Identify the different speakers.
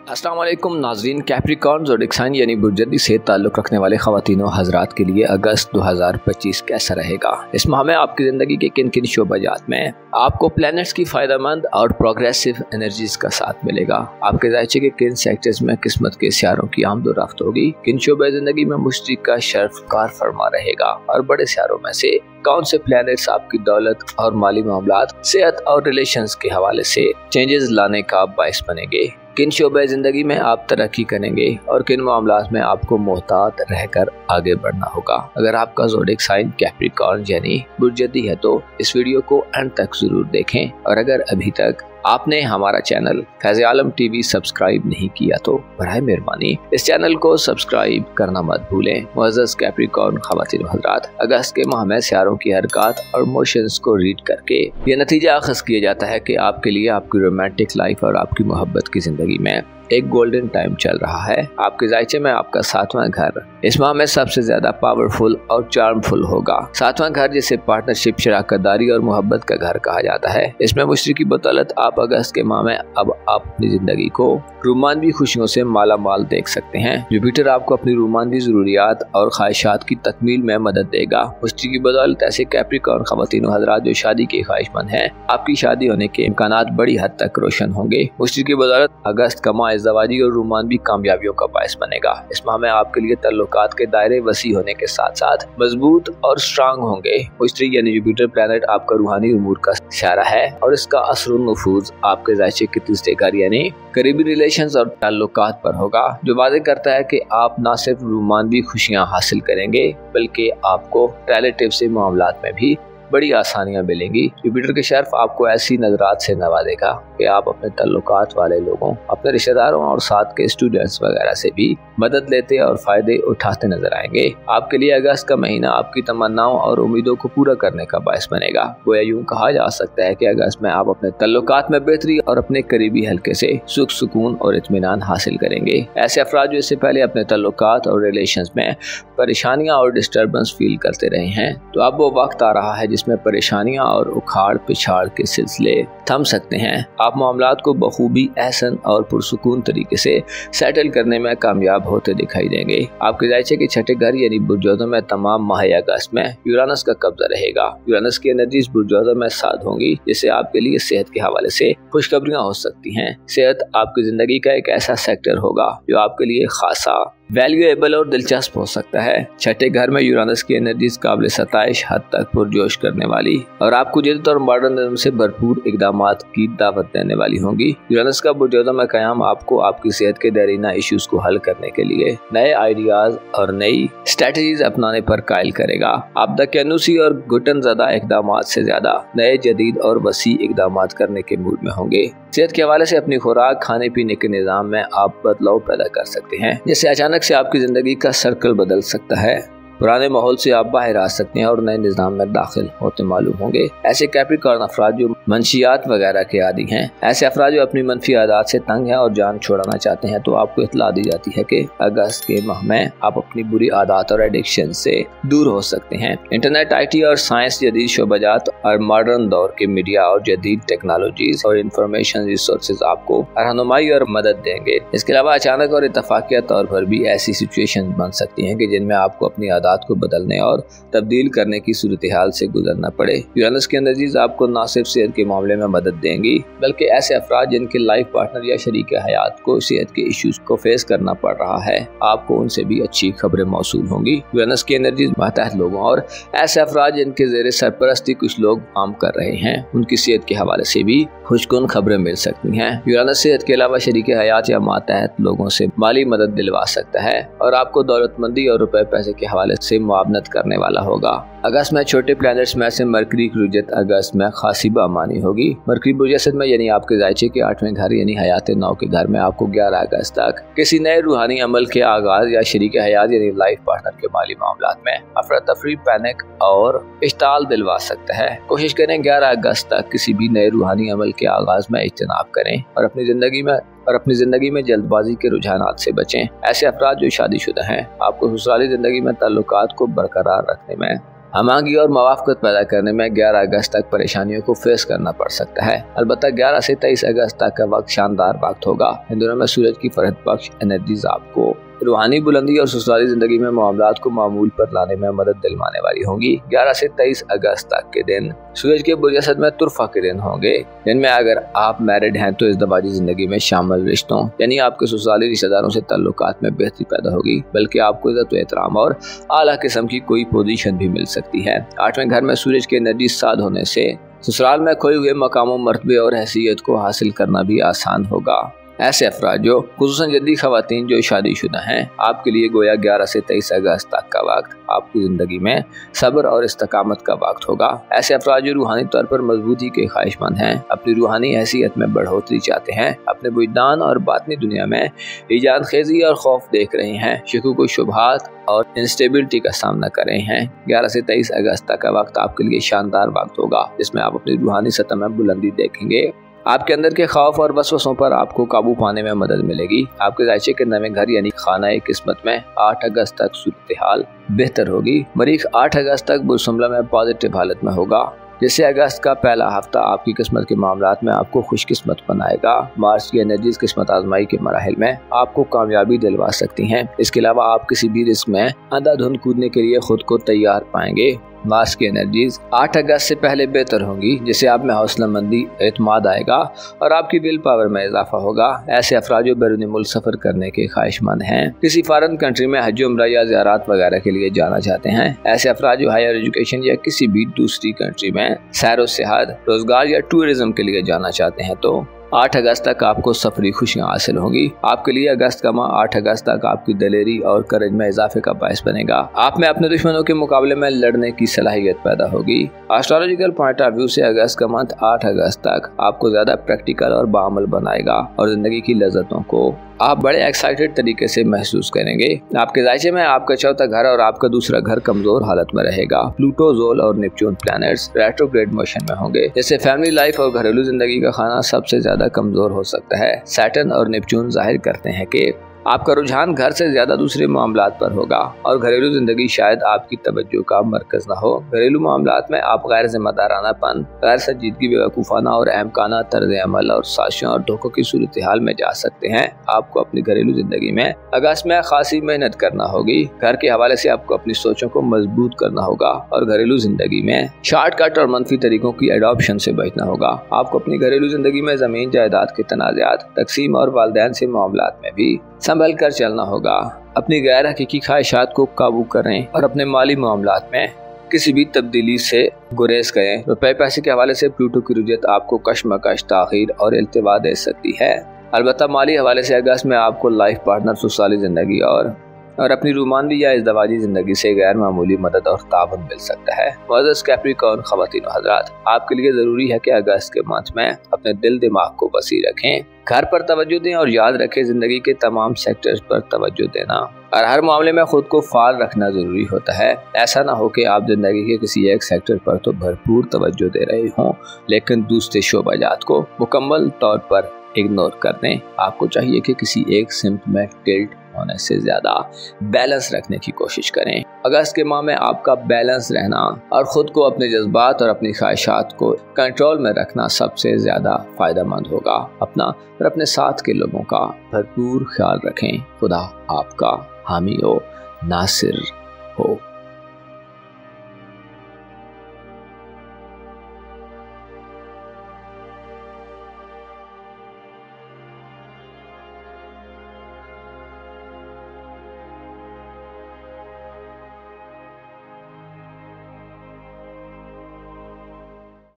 Speaker 1: अस्सलाम वालेकुम नाज़रीन। कैप्रिकॉर्न ज़ोडिएक साइन यानी बुर्जदी से ताल्लुक़ रखने वाले ख़वातीन व हज़रात के लिए अगस्त 2025 कैसा रहेगा। इस माह में आपकी ज़िंदगी के किन किन शोबाजात में आपको प्लैनेट्स की फ़ायदेमंद और प्रोग्रेसिव एनर्जीज़ का साथ मिलेगा। आपके ज़ायचे के किन सेक्टर्स में किस्मत के सियारों की आमदोरफ्त होगी। किन शोबे ज़िंदगी में मुश्तरी का शर्फ कार फरमा रहेगा और बड़े सियारों में से कौन से प्लैनेट्स आपकी दौलत और माली मामलात, सेहत और रिलेशंस के हवाले से चेंजेस लाने का बाइस बनेंगे। किन शोबे ज़िंदगी में आप तरक्की करेंगे और किन मामलात में आपको मोहतात रहकर आगे बढ़ना होगा। अगर आपका ज़ोडिएक साइन कैप्रिकॉर्न यानी बुर्जदी है तो इस वीडियो को अंत तक ज़रूर देखें, और अगर अभी तक आपने हमारा चैनल फैज़ आलम टीवी सब्सक्राइब नहीं किया तो बराए मेहरबानी इस चैनल को सब्सक्राइब करना मत भूलें। मुअज़्ज़ज़ कैप्रिकॉर्न ख़वातीन हज़रात, अगस्त के माह में सियारों की हरकत और मोशंस को रीड करके ये नतीजा अख़ज़ किया जाता है कि आपके लिए आपकी रोमांटिक लाइफ और आपकी मोहब्बत की ज़िंदगी में एक गोल्डन टाइम चल रहा है। आपके ज़ायचे में आपका 7वां घर इस माह में सबसे ज्यादा पावरफुल और चार्मफुल होगा। 7वां घर जिसे पार्टनरशिप, शराकतदारी और मोहब्बत का घर कहा जाता है। इसमें मुश्तरी की बदौलत आप अगस्त के माह में अब आप अपनी जिंदगी को रोमानवी खुशियों से माला माल देख सकते हैं। जुपिटर आपको अपनी रोमानवी जरूरियात और ख्वाहिशात की तकमील में मदद देगा। मुश्तरी की बदौलत ऐसे कैप्रिकॉर्न ख़वातीन हज़रात जो शादी के ख्वाहिशमंद हैं, आपकी शादी होने के इम्कानात बड़ी हद तक रोशन होंगे। मुश्तरी की बदौलत अगस्त का माह ज़वाजी और रोमानवी कामयाबियों का बायस बनेगा। इस माह में आपके लिए तल्लुकात के दायरे वसी होने के साथ साथ मजबूत और स्ट्रांग होंगे। मुश्तरी यानी जुपिटर प्लैनेट आपका रूहानी उमूर का इशारा है और इसका असर नफूज आपके ज़ायचे के तीसरे घर यानी करीबी रिलेशंस और ताल्लुकात पर होगा, जो वाज़ेह करता है कि आप न सिर्फ रोमानवी खुशियाँ हासिल करेंगे बल्कि आपको रिलेटिव से मामलात में भी बड़ी आसानियां मिलेंगी। जुपिटर के शर्फ आपको ऐसी नजरात से नवाजेगा कि आप अपने तल्लुकात वाले लोगों, अपने रिश्तेदारों और साथ के स्टूडेंट्स वगैरह से भी मदद लेते और फायदे उठाते नजर आएंगे। आपके लिए अगस्त का महीना आपकी तमन्नाओं और उम्मीदों को पूरा करने का बायस बनेगा। गोया यूं कहा जा सकता है कि अगस्त में आप अपने तल्लुकात में बेहतरी और अपने करीबी हल्के से सुख, सुकून और इत्मीनान हासिल करेंगे। ऐसे अफराद जो इससे पहले अपने तल्लुकात और रिलेशंस में परेशानियां और डिस्टर्बेंस फील करते रहे हैं, तो अब वो वक्त आ रहा है जिसमें परेशानियां और उखाड़ पिछाड़ के सिलसिले थम सकते हैं। आप मामलात को बखूबी, एहसन और पुरसुकून तरीके से सेटल करने में कामयाब होते दिखाई देंगे। आपके ज़ायचे के छठे घर यानी बुर्जोदो में तमाम माह अगस्त में यूरानस का कब्जा रहेगा। यूरानस की एनर्जीज बुर्जोदो में साथ होंगी, जिससे आपके लिए सेहत के हवाले से खुशखबरियां हो सकती हैं। सेहत आपकी जिंदगी का एक ऐसा सेक्टर होगा जो आपके लिए खासा वैल्यूएबल और दिलचस्प हो सकता है। छठे घर में यूरानस की एनर्जीज काबिल सताइश हद तक पुरजोश करने वाली और आपको जदीद और मॉडर्निज्म से भरपूर इकदामात की दावत देने वाली होंगी। यूरानस का बुर्जोदो में कयाम आपको आपकी सेहत के देरीना इश्यूज को हल करने के लिए नए आइडियाज और नई स्ट्रेटजीज अपनाने पर कायल करेगा। आप दकियानुसी और घुटन ज़दा इकदामात से ज्यादा नए, जदीद और वसी इकदामात करने के मूड में होंगे। सेहत के हवाले से अपनी खुराक, खाने पीने के निज़ाम में आप बदलाव पैदा कर सकते हैं, जैसे अचानक से आपकी जिंदगी का सर्कल बदल सकता है। पुराने माहौल से आप बाहर आ सकते हैं और नए निज़ाम में दाखिल होते मालूम होंगे। ऐसे कैप्रिकॉर्न अफराद जो मंशियात वगैरह के आदी हैं, ऐसे अफराद जो अपनी मनफी आदत से तंग हैं और जान छोड़ाना चाहते हैं, तो आपको इत्तला दी जाती है कि अगस्त के माह में आप अपनी बुरी आदत और एडिक्शन से दूर हो सकते हैं। इंटरनेट, IT और साइंस, जदीद शोबाजात और मॉडर्न दौर के मीडिया और जदीद टेक्नोलॉजीज और इंफॉर्मेशन रिसोर्सेज आपको रहनुमाई और मदद देंगे। इसके अलावा अचानक और इत्तफाकिया तौर पर भी ऐसी सिचुएशन बन सकती हैं कि जिनमें आपको अपनी आदत को बदलने और तब्दील करने की सूरत हाल से गुजरना पड़े। यूरानस की एनर्जीज आपको न सिर्फ सेहत के मामले में मदद देंगी बल्कि ऐसे अफराद जिनके लाइफ पार्टनर या शरीक हयात को सेहत के इश्यूज को फेस करना पड़ रहा है, आपको उनसे भी अच्छी खबरें मौसूल होंगी। यूरानस की एनर्जीज मातहत लोगों और ऐसे अफराद जिनके ज़ेरे सरपरस्ती कुछ लोग काम कर रहे हैं, उनकी सेहत के हवाले से भी खुशकुन खबरें मिल सकती हैं। यूरानस सेहत के अलावा शरीक हयात या मातहत लोगों से माली मदद दिलवा सकता है और आपको दौलतमंदी और रुपए पैसे के हवाले से मुआवनत करने वाला होगा। अगस्त में छोटे प्लैनेट्स में से मरकरी की रुजत अगस्त में खासी बामानी होगी। मरकरी बुर्जसद में यानी आपके ज़ायचे के 8वें घर यानी हयात नौ के घर में आपको 11 अगस्त तक किसी नए रूहानी अमल के आगाज या शरीक हयात यानी लाइफ पार्टनर के माली मामलात में अफरा तफरी, पैनिक और इश्ताल दिलवा सकता है। कोशिश करें 11 अगस्त तक किसी भी नए रूहानी अमल के आगाज में इज्तनाब करें और अपनी जिंदगी में जल्दबाजी के रुझानात से बचें। ऐसे अफराद जो शादीशुदा हैं, आपको ससुराली जिंदगी में ताल्लुकात को बरकरार रखने में हमागी और मवाफ़क़त पैदा करने में 11 अगस्त तक परेशानियों को फेस करना पड़ सकता है। अलबत्ता 11 से 23 अगस्त तक का वक्त शानदार वक्त होगा। इन दिनों में सूरज की फरहत बख्श एनर्जीज आपको रूहानी बुलंदी और ससुराली जिंदगी में मामलात को मामूल पर लाने में मदद दिलवाने वाली होंगी। 11 से 23 अगस्त तक के दिन सूरज के बुर्ज असद में तुरफा के दिन होंगे, जिनमें अगर आप मैरिड हैं तो इज़्दिवाजी जिंदगी में शामिल रिश्तों यानी आपके ससुराली रिश्तेदारों से ताल्लुकात में बेहतरी पैदा होगी, बल्कि आपको इज्जत व एहतराम और आला किस्म की कोई पोजीशन भी मिल सकती है। 8वें घर में सूरज की एनर्जी साध होने से ससुराल में खोए हुए मकामों, मर्तबे और हैसियत को हासिल करना भी आसान होगा। ऐसे अफराद जो खुसूसन जद्दी खवातीन जो शादीशुदा हैं, आपके लिए गोया 11 से 23 अगस्त तक का वक्त आपकी ज़िंदगी में सब्र और इस्तकामत का वक्त होगा। ऐसे अफराद जो रूहानी तौर पर मजबूती के ख्वाहिशमंद हैं, अपनी रूहानी हैसियत में बढ़ोतरी चाहते हैं, अपने विजदान और बातनी दुनिया में ईजाद खेजी और खौफ देख रहे हैं, शकूक व शुबहात और इंस्टेबिलिटी का सामना कर रहे हैं, 11 से 23 अगस्त तक का वक्त आपके लिए शानदार वक्त होगा, जिसमें आप अपनी रूहानी सतह में बुलंदी देखेंगे। आपके अंदर के खौफ और वसवसों पर आपको काबू पाने में मदद मिलेगी। आपके जायचे के नवे घर यानी खाना किस्मत में 8 अगस्त तक सूरत हाल बेहतर होगी। मरीख 8 अगस्त तक बुरसुमला में पॉजिटिव हालत में होगा, जिससे अगस्त का पहला हफ्ता आपकी किस्मत के मामलात में आपको खुशकिस्मत बनाएगा। मार्च की एनर्जीज किस्मत आजमाई के मराहिल में आपको कामयाबी दिलवा सकती हैं। इसके अलावा आप किसी भी रिस्क में अंधाधुंध कूदने के लिए खुद को तैयार पाएंगे। मार्च की एनर्जीज 8 अगस्त से पहले बेहतर होंगी, जिससे आप में हौसलामंदी, एतमाद आएगा और आपकी विल पावर में इजाफा होगा। ऐसे अफराद जो बैरून मुल्क सफर करने के ख्वाहिशमंद हैं, किसी फॉरेन कंट्री में हज उम्रा या ज़ियारत वगैरह के लिए जाना चाहते हैं, ऐसे अफराद जो हायर एजुकेशन या किसी भी दूसरी कंट्री में सैर सेहत, रोजगार या टूरिज्म के लिए जाना चाहते हैं, तो 8 अगस्त तक आपको सफरी खुशियां हासिल होंगी। आपके लिए अगस्त का माह 8 अगस्त तक आपकी दलेरी और करेज में इजाफे का बायस बनेगा। आप में अपने दुश्मनों के मुकाबले में लड़ने की सलाहियत पैदा होगी। एस्ट्रोलॉजिकल पॉइंट ऑफ व्यू से अगस्त का मंथ 8 अगस्त तक आपको ज्यादा प्रैक्टिकल और बाअमल बनाएगा और जिंदगी की लज्जतों को आप बड़े एक्साइटेड तरीके से महसूस करेंगे। आपके जायचे में आपका चौथा घर और आपका दूसरा घर कमजोर हालत में रहेगा। प्लूटो, जोल और नेपच्यून प्लैनेट्स रेट्रोग्रेड मोशन में होंगे, जिससे फैमिली लाइफ और घरेलू जिंदगी का खाना सबसे ज्यादा कमजोर हो सकता है। सैटर्न और नेपच्यून जाहिर करते हैं कि आपका रुझान घर से ज्यादा दूसरे मामलात पर होगा और घरेलू जिंदगी शायद आपकी तवज्जो का मरकज न हो। घरेलू मामलात में आप गैर जिम्मेदारानापन, गैर संजीदगी, बेवकूफाना और अहमकाना तर्ज अमल और साजिशों और धोखों की सूरत हाल में जा सकते हैं। आपको अपनी घरेलू जिंदगी में अगस्त में खासी मेहनत करना होगी। घर के हवाले से आपको अपनी सोचों को मजबूत करना होगा और घरेलू जिंदगी में शॉर्टकट और मनफी तरीकों की एडॉप्शन से बचना होगा। आपको अपनी घरेलू जिंदगी में जमीन जायदाद के तनाज़ात, तकसीम और वालिदैन से मामलात में भी संभल कर चलना होगा। अपनी गैर हकीकी ख्वाहिशात को काबू करें और अपने माली मामलात में किसी भी तब्दीली से गुरेज करें। रुपए पैसे के हवाले से प्लूटो की रुजत आपको कशमकश, ताखीर और इल्तिवा दे सकती है। अलबत्ता माली हवाले से अगस्त में आपको लाइफ पार्टनर, ससुराली जिंदगी और अपनी रूमानी या इज़्दिवाजी जिंदगी से गैर मामूली मदद और ताबन मिल सकता है। मुअज़्ज़ज़ कैप्रिकॉर्न ख़वातीन और हज़रात, आपके लिए ज़रूरी है कि अगस्त के मंथ में अपने दिल दिमाग को वसी रखें, घर पर तवज्जो दें और याद रखें ज़िंदगी के तमाम सेक्टर्स पर तवज्जो देना और हर मामले में खुद को फाल रखना ज़रूरी होता है। ऐसा ना हो कि आप ज़िंदगी के किसी एक सेक्टर पर तो भरपूर तवज्जो दे रहे हों, लेकिन दूसरे शोबाजात को मुकम्मल तौर पर इग्नोर कर दें। आपको चाहिए कि किसी एक सिम्त में टिल्ट होने से ज्यादा बैलेंस रखने की कोशिश करें। अगस्त के माह में आपका बैलेंस रहना और खुद को, अपने जज्बात और अपनी ख्वाहिशात को कंट्रोल में रखना सबसे ज्यादा फायदेमंद होगा। अपना और अपने साथ के लोगों का भरपूर ख्याल रखें। खुदा आपका हामी हो, नासिर हो।